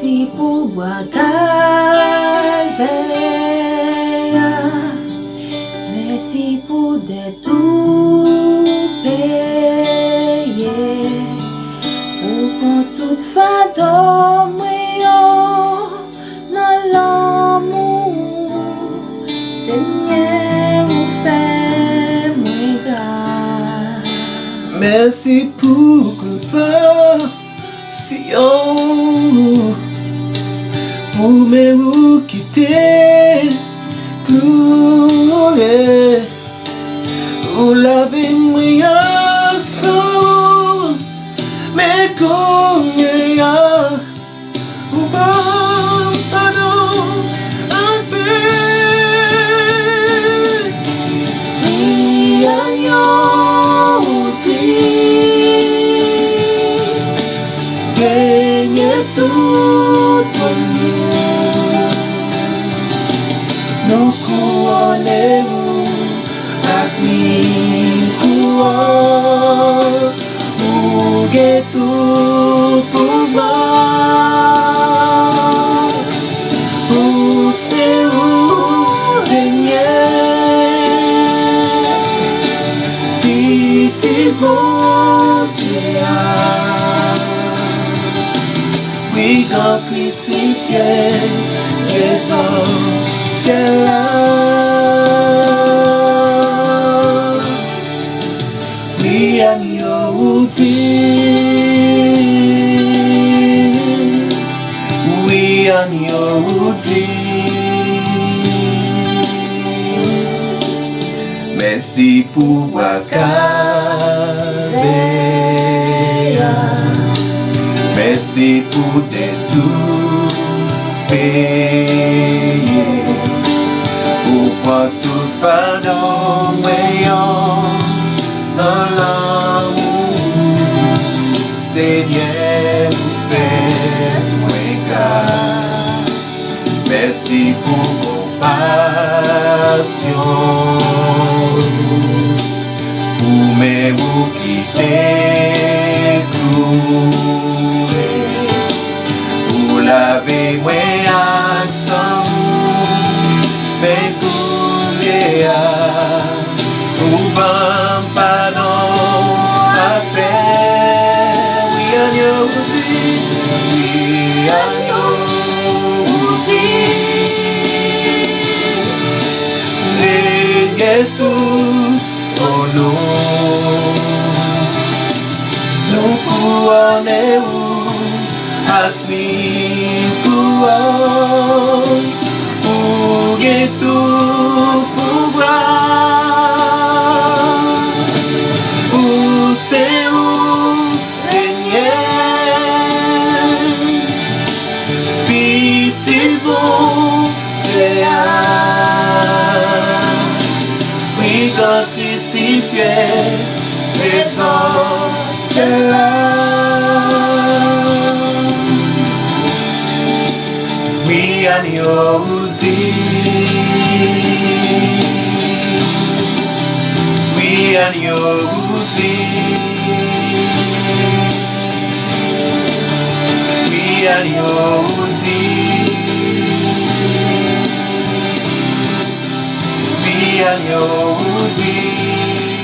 Merci pour bois calvaire. Merci pour des tout payé. Pour qu'on toute fado dans l'amour. Seigneur, vous fait moi grâce. Merci pour compassion. Pour me quitter, pleurer, vous l'avez mis ensemble, mais combien vous pardon un peu. No kuoneu akikuo ugetu pouvoir useu denye piti botia we got crucifié Jesus c'est là. We are your team. We are your team. Merci pour Wakabea. Merci pour tes tout payé. Pour tout pardon, dans l'amour, Seigneur, vous faites-moi grâce. Merci pour compassion. Pour me vous quitter, clouer. Vous l'avez moi ensemble. Mais combien ou ben pardon à faire. We are your team. We are your team. Les Jésus ton nom. Nous courons à nous et tout pouvoir, où c'est où régner, pitié bon c'est oui quand crucifié, raison c'est là. We are your team. We are your team. We are your team. We are your team.